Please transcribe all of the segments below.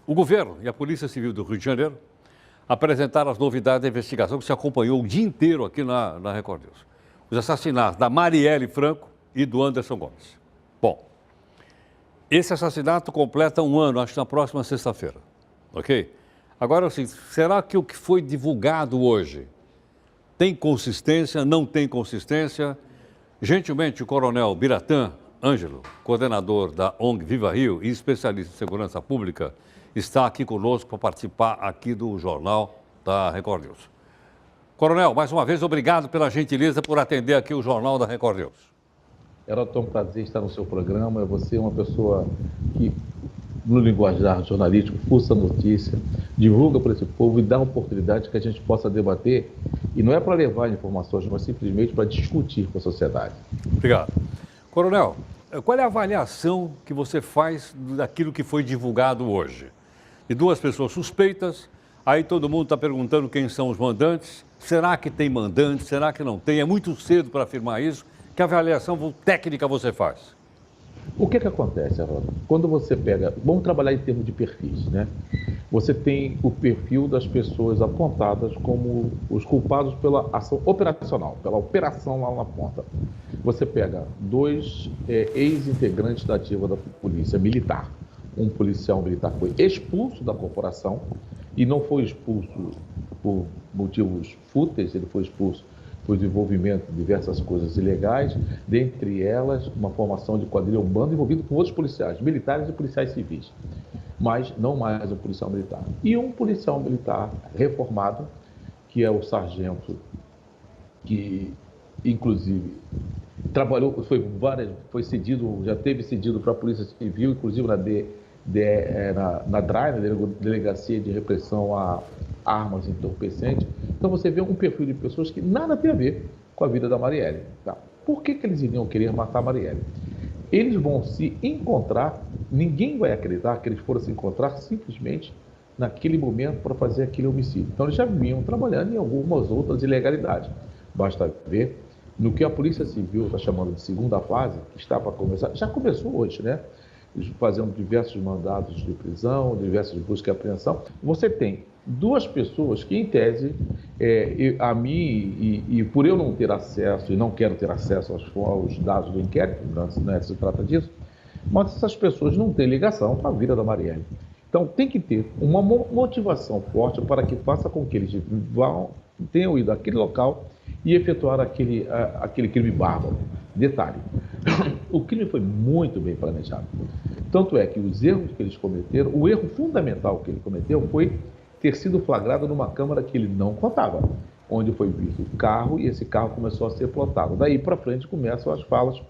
O governo e a Polícia Civil do Rio de Janeiro apresentaram as novidades da investigação que se acompanhou o dia inteiro aqui na Record News. Os assassinatos da Marielle Franco e do Anderson Gomes. Bom, esse assassinato completa um ano, acho que na próxima sexta-feira, ok? Agora, assim, será que o que foi divulgado hoje tem consistência, não tem consistência? Gentilmente, o coronel Biratã Ângelo, coordenador da ONG Viva Rio e especialista em segurança pública, está aqui conosco para participar aqui do Jornal da Record News. Coronel, mais uma vez, obrigado pela gentileza por atender aqui o Jornal da Record News. Era um prazer estar no seu programa. Você é uma pessoa que, no linguajar jornalístico, fuça a notícia, divulga para esse povo e dá a oportunidade que a gente possa debater. E não é para levar informações, mas simplesmente para discutir com a sociedade. Obrigado. Coronel, qual é a avaliação que você faz daquilo que foi divulgado hoje? De duas pessoas suspeitas, aí todo mundo está perguntando quem são os mandantes. Será que tem mandante? Será que não tem? É muito cedo para afirmar isso. Que avaliação técnica você faz? O que acontece, Haroldo? Quando você pega... Vamos trabalhar em termos de perfis, né? Você tem o perfil das pessoas apontadas como os culpados pela ação operacional, pela operação lá na ponta. Você pega dois ex-integrantes da ativa da polícia militar. Um policial militar foi expulso da corporação e não foi expulso por motivos fúteis, ele foi expulso por desenvolvimento de diversas coisas ilegais, dentre elas uma formação de quadrilha urbana envolvido com outros policiais, militares e policiais civis, mas não mais um policial militar. E um policial militar reformado, que é o sargento, que inclusive trabalhou, foi cedido, já teve cedido para a Polícia Civil, inclusive na DRAI, na Delegacia de Repressão a Armas Entorpecentes. Então você vê um perfil de pessoas que nada tem a ver com a vida da Marielle. Tá? Por que eles iriam querer matar a Marielle? Eles vão se encontrar, ninguém vai acreditar que eles foram se encontrar simplesmente naquele momento para fazer aquele homicídio. Então eles já vinham trabalhando em algumas outras ilegalidades. Basta ver no que a Polícia Civil está chamando de segunda fase, que está para começar, já começou hoje, né? Fazendo diversos mandados de prisão, diversas buscas e apreensão. Você tem duas pessoas que, em tese, a mim, e por eu não ter acesso, e não quero ter acesso aos dados do inquérito, não se trata disso, mas essas pessoas não têm ligação com a vida da Marielle. Então, tem que ter uma motivação forte para que faça com que eles tenham ido àquele local e efetuar aquele crime bárbaro. Detalhe, o crime foi muito bem planejado. Tanto é que os erros que eles cometeram, o erro fundamental que ele cometeu foi ter sido flagrado numa câmara que ele não contava, onde foi visto o carro e esse carro começou a ser plotado. Daí para frente começam as falas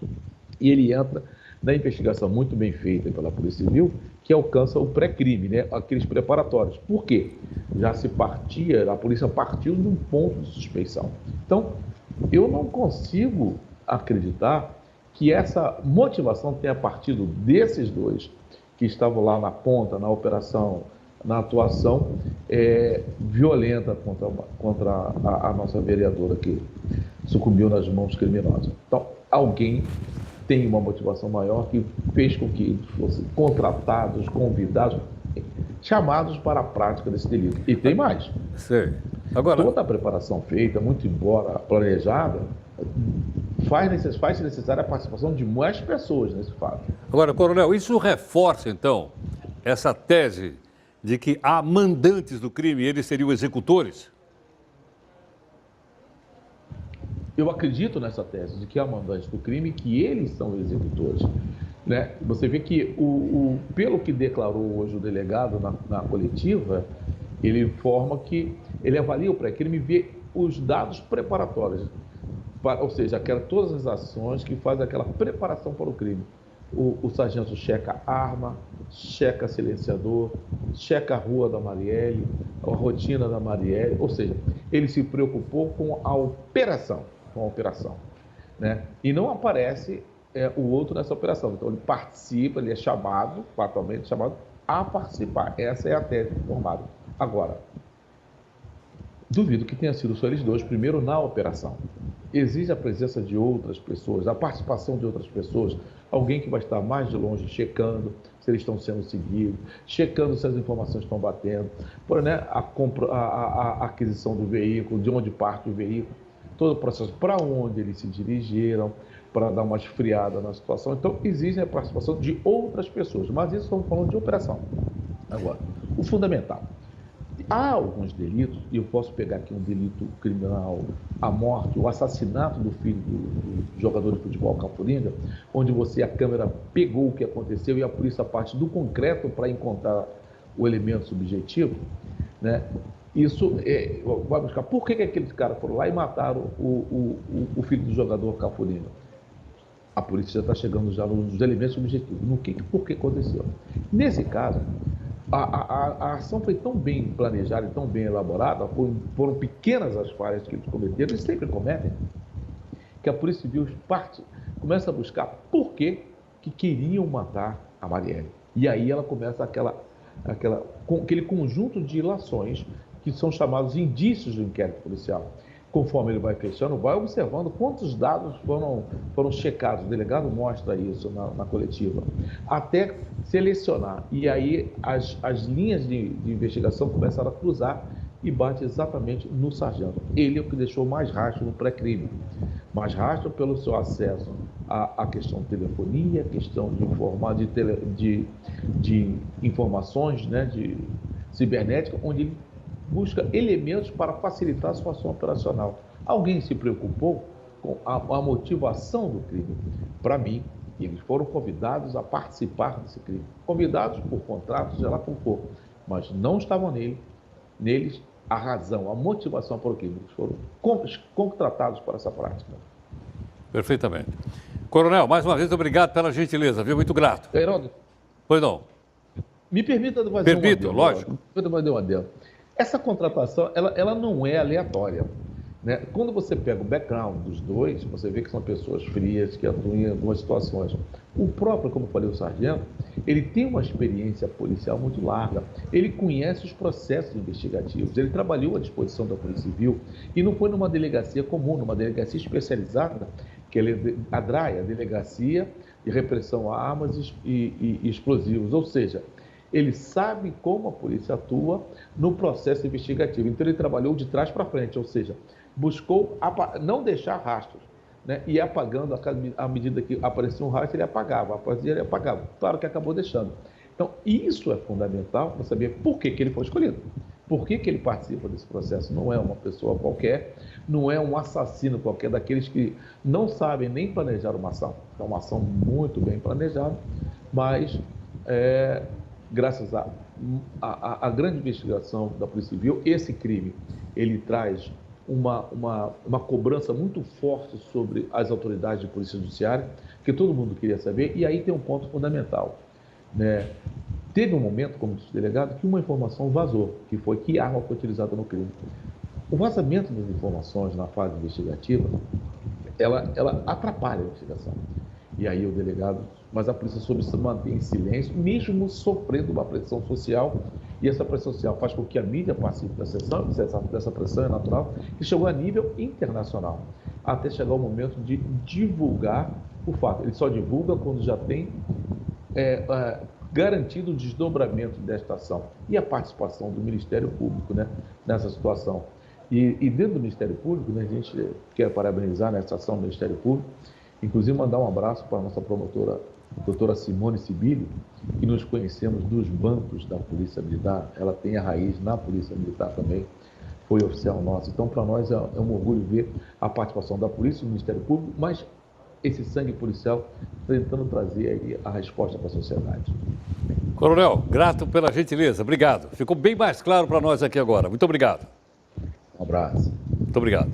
e ele entra na investigação muito bem feita pela Polícia Civil, que alcança o pré-crime, né? Aqueles preparatórios. Por quê? Já se partia, a polícia partiu de um ponto de suspeição. Então, eu não consigo acreditar que essa motivação tenha partido desses dois que estavam lá na ponta, na operação, na atuação violenta contra a nossa vereadora que sucumbiu nas mãos criminosas. Então, alguém tem uma motivação maior que fez com que eles fossem contratados, convidados, chamados para a prática desse delito. E tem mais. Sei. Agora, toda a preparação feita, muito embora planejada, faz necessária a participação de mais pessoas nesse fato. Agora, coronel, isso reforça, então, essa tese de que há mandantes do crime e eles seriam executores? Eu acredito nessa tese de que há mandantes do crime e que eles são executores. Né? Você vê que, pelo que declarou hoje o delegado na coletiva, ele informa que ele avalia o pré-crime e vê os dados preparatórios, ou seja, todas as ações que fazem aquela preparação para o crime. O sargento checa arma, checa silenciador, checa a rua da Marielle, a rotina da Marielle, ou seja, ele se preocupou com a operação, né? E não aparece o outro nessa operação. Então ele participa, ele é chamado, fatalmente chamado, a participar. Essa é a tese formada. Agora, duvido que tenha sido só eles dois, primeiro na operação. Exige a presença de outras pessoas, a participação de outras pessoas, alguém que vai estar mais de longe checando. se eles estão sendo seguidos, checando se as informações estão batendo, por, né, a aquisição do veículo, de onde parte o veículo, todo o processo, para onde eles se dirigiram, para dar uma esfriada na situação. Então, exige a participação de outras pessoas, mas isso estamos falando de operação. Agora, o fundamental. Há alguns delitos, e eu posso pegar aqui um delito criminal, a morte, o assassinato do filho do jogador de futebol Cafuringa, onde a câmera pegou o que aconteceu e a polícia parte do concreto para encontrar o elemento subjetivo, né? Isso vai buscar. Por que aqueles caras foram lá e mataram o filho do jogador Cafuringa? A polícia já está chegando já nos elementos subjetivos. Por que aconteceu? Nesse caso, a ação foi tão bem planejada e tão bem elaborada, foram pequenas as falhas que eles cometeram, eles sempre cometem, que a Polícia Civil começa a buscar por que queriam matar a Marielle. E aí ela começa aquele conjunto de ilações que são chamados indícios do inquérito policial. Conforme ele vai fechando, vai observando quantos dados foram checados. O delegado mostra isso na coletiva. Até selecionar. E aí as linhas de investigação começaram a cruzar e bate exatamente no sargento. Ele é o que deixou mais rastro no pré-crime. Mais rastro pelo seu acesso à questão de telefonia, questão de informações, né, de cibernética, onde ele busca elementos para facilitar a sua ação operacional. Alguém se preocupou com a motivação do crime? Para mim, eles foram convidados a participar desse crime. Convidados por contratos, seja lá como for, mas não estavam neles a razão, a motivação para o crime. Eles foram contratados para essa prática. Perfeitamente. Coronel, mais uma vez, obrigado pela gentileza, viu? Muito grato. Heródoto, Pois não. me permita fazer Permito, lógico. fazer um adendo. Essa contratação, ela não é aleatória, né? Quando você pega o background dos dois, você vê que são pessoas frias, que atuam em algumas situações. O próprio, como eu falei, o sargento, ele tem uma experiência policial muito larga, ele conhece os processos investigativos, ele trabalhou à disposição da Polícia Civil e não foi numa delegacia comum, numa delegacia especializada, que é a DRAI, a Delegacia de Repressão a Armas e Explosivos, ou seja, ele sabe como a polícia atua no processo investigativo. Então, ele trabalhou de trás para frente, ou seja, buscou não deixar rastros, né? E apagando à medida que aparecia um rastro, ele apagava, ele apagava. Claro que acabou deixando. Então, isso é fundamental para saber por que ele foi escolhido. Por que ele participa desse processo? Não é uma pessoa qualquer, não é um assassino qualquer, daqueles que não sabem nem planejar uma ação. É uma ação muito bem planejada, mas graças à grande investigação da Polícia Civil, esse crime, ele traz uma cobrança muito forte sobre as autoridades de polícia judiciária, que todo mundo queria saber, e aí tem um ponto fundamental, né? Teve um momento, como disse o delegado, que uma informação vazou, que foi que arma foi utilizada no crime. O vazamento das informações na fase investigativa, ela atrapalha a investigação. E aí o delegado, mas a polícia soube se manter em silêncio, mesmo sofrendo uma pressão social, e essa pressão social faz com que a mídia participe dessa pressão, é natural, que chegou a nível internacional, até chegar o momento de divulgar o fato. Ele só divulga quando já tem garantido o desdobramento desta ação e a participação do Ministério Público, né, nessa situação. E dentro do Ministério Público, né, a gente quer parabenizar nessa ação do Ministério Público, inclusive mandar um abraço para a nossa promotora, a doutora Simone Sibili, que nos conhecemos dos bancos da Polícia Militar. Ela tem a raiz na Polícia Militar também, foi oficial nosso. Então, para nós é um orgulho ver a participação da Polícia e do Ministério Público, mas esse sangue policial tentando trazer aí a resposta para a sociedade. Coronel, grato pela gentileza, obrigado. Ficou bem mais claro para nós aqui agora. Muito obrigado. Um abraço. Muito obrigado.